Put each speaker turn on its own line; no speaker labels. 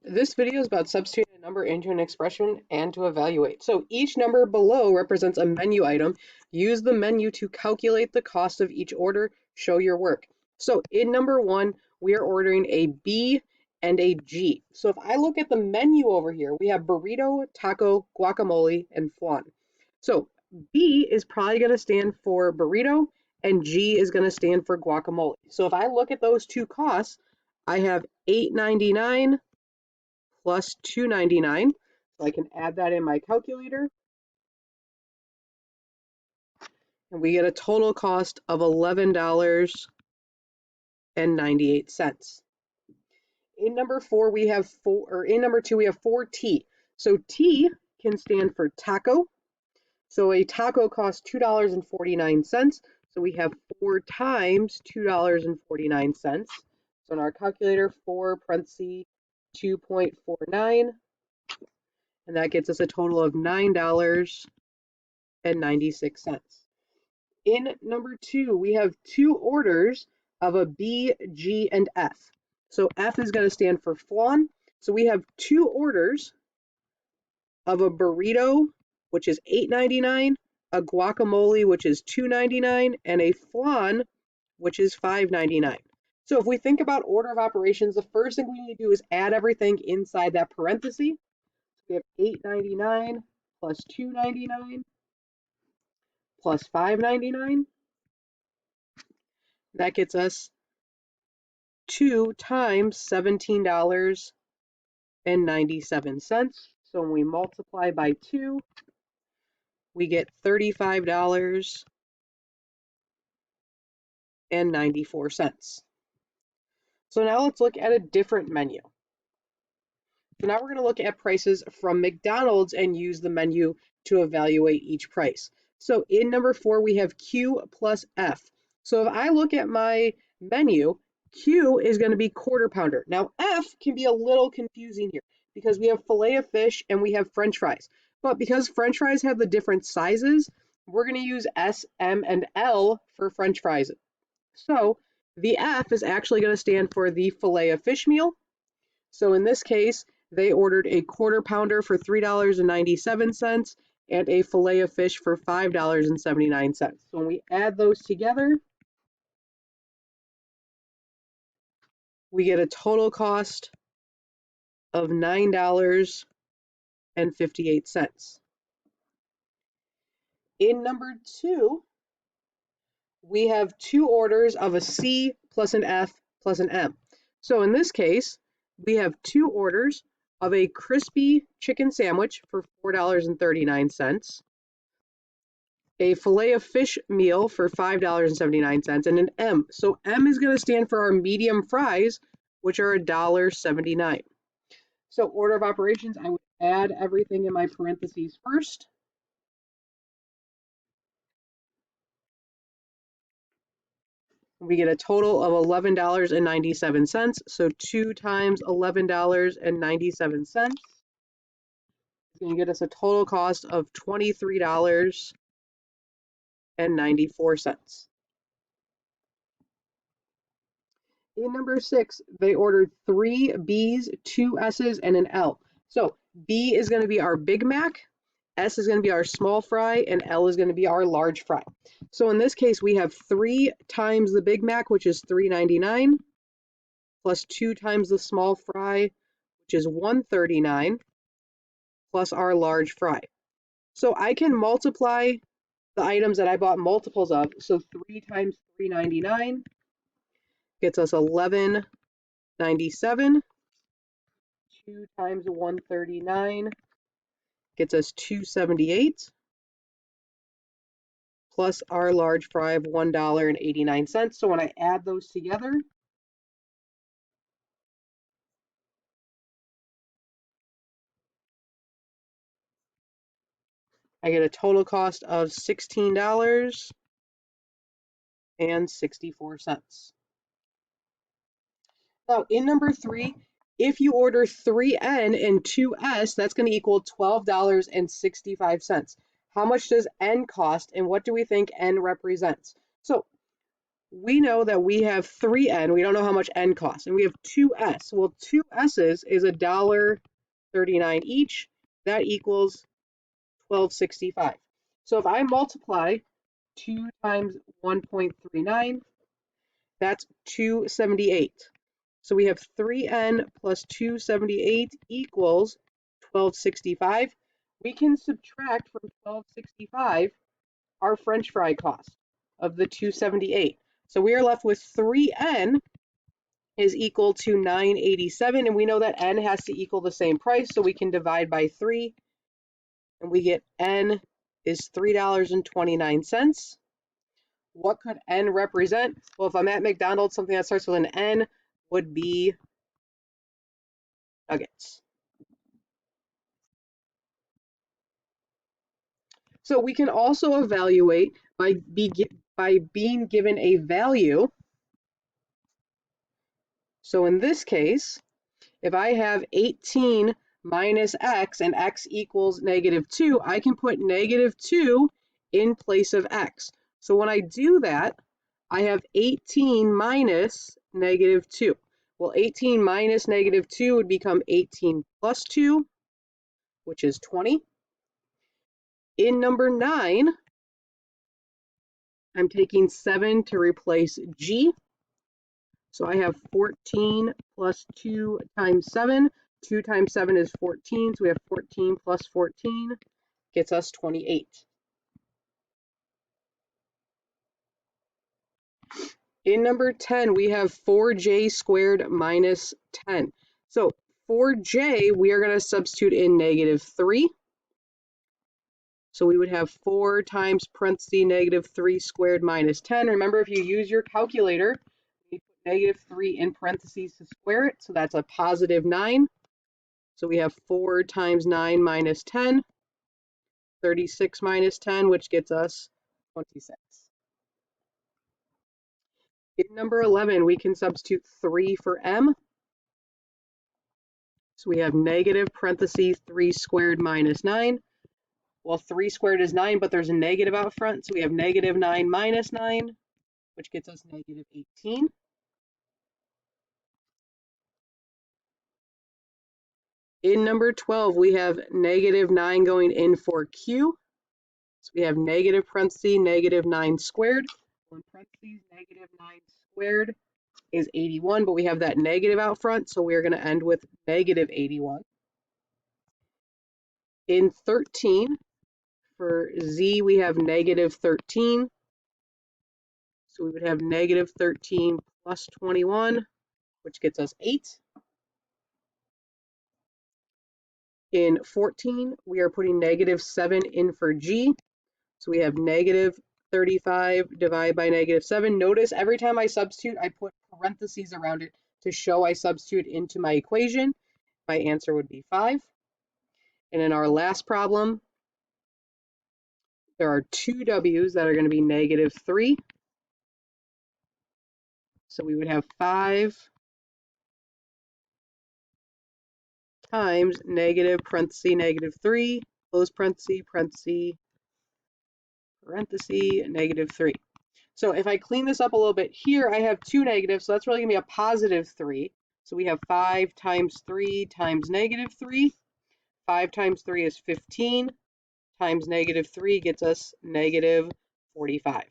This video is about substituting a number into an expression and to evaluate. So each number below represents a menu item. Use the menu to calculate the cost of each order. Show your work. So in number one, we are ordering a B and a G. So if I look at the menu over here, we have burrito, taco, guacamole, and flan. So B is probably going to stand for burrito and G is going to stand for guacamole. So if I look at those two costs, I have $8.99 plus $2.99. So I can add that in my calculator. And we get a total cost of $11.98. In number four, we have in number two, we have 4T. So T can stand for taco. So a taco costs $2.49. So we have 4 times $2.49. So in our calculator, 4 parentheses 2.49. And that gets us a total of $9.96. In number two, we have two orders of a B, G, and F. So F is going to stand for flan. So we have two orders of a burrito, which is $8.99, a guacamole, which is $2.99, and a flan, which is $5.99. So if we think about order of operations, the first thing we need to do is add everything inside that parenthesis. We have $8.99 plus $2.99 plus $5.99. That gets us 2 times $17.97. So when we multiply by 2, we get $35.94. So now let's look at a different menu. So now we're going to look at prices from McDonald's and use the menu to evaluate each price. So in number 4, we have Q plus F. So if I look at my menu, Q is going to be quarter pounder. Now F can be a little confusing here because we have filet of fish and we have French fries. But because French fries have the different sizes, we're going to use S, M, and L for French fries. So the F is actually going to stand for the filet of fish meal. So in this case, they ordered a quarter pounder for $3.97 and a filet of fish for $5.79. So when we add those together, we get a total cost of $9.58. In number 2, we have two orders of a C plus an F plus an M. So in this case, we have two orders of a crispy chicken sandwich for $4.39, a filet of fish meal for $5.79, and an M. So M is going to stand for our medium fries, which are $1.79. So order of operations, I would add everything in my parentheses first. We get a total of $11.97. So 2 times $11.97 is going to get us a total cost of $23.94. In number 6, they ordered 3 B's, 2 S's, and an L. So B is going to be our Big Mac, S is going to be our small fry, and L is going to be our large fry. So in this case, we have 3 times the Big Mac, which is $3.99, plus 2 times the small fry, which is $1.39, plus our large fry. So I can multiply the items that I bought multiples of. So 3 times $3.99 gets us $11.97. 2 times $1.39 gets us $2.78, plus our large fry of $1.89. So when I add those together, I get a total cost of $16.64. Now in number 3, if you order 3N and 2S, that's going to equal $12.65. How much does N cost and what do we think N represents? So we know that we have 3N. We don't know how much N costs. And we have 2S. Well, 2 S's is $1.39 each. That equals $12.65. So if I multiply 2 times 1.39, that's 278. So we have 3N plus 278 equals 1265. We can subtract from 1265 our French fry cost of the 278. So we are left with 3N is equal to 987, and we know that N has to equal the same price, so we can divide by 3, and we get N is $3.29. What could N represent? Well, if I'm at McDonald's, something that starts with an N would be nuggets. So we can also evaluate by being given a value. So in this case, if I have 18 minus x and x equals -2, I can put -2 in place of x. So when I do that, I have 18 minus -2. Well, 18 minus -2 would become 18 plus 2, which is 20. In number 9, I'm taking 7 to replace g. So I have 14 plus 2 times 7. 2 times 7 is 14, so we have 14 plus 14 gets us 28. In number 10, we have 4j squared minus 10. So 4j, we are going to substitute in -3. So we would have 4 times parentheses -3 squared minus 10. Remember, if you use your calculator, you put -3 in parentheses to square it. So that's a +9. So we have 4 times 9 minus 10, 36 minus 10, which gets us 26. In number 11, we can substitute 3 for m. So we have negative parentheses 3 squared minus 9. Well, 3 squared is 9, but there's a negative out front. So we have -9 minus 9, which gets us -18. In number 12, we have -9 going in for q. So we have negative parentheses -9 squared. Well, in parentheses, -9 squared is 81, but we have that negative out front, so we're going to end with -81. In 13, for z, we have -13. So we would have -13 plus 21, which gets us 8. In 14, we are putting -7 in for g. So we have -35 divided by -7. Notice every time I substitute, I put parentheses around it to show I substitute into my equation. My answer would be 5. And in our last problem, there are 2 w's that are going to be -3. So we would have 5 times negative parentheses -3, close parentheses, parentheses, parentheses, -3. So if I clean this up a little bit here, I have 2 negatives, so that's really going to be a +3. So we have 5 times 3 times -3. 5 times 3 is 15, times -3 gets us -45.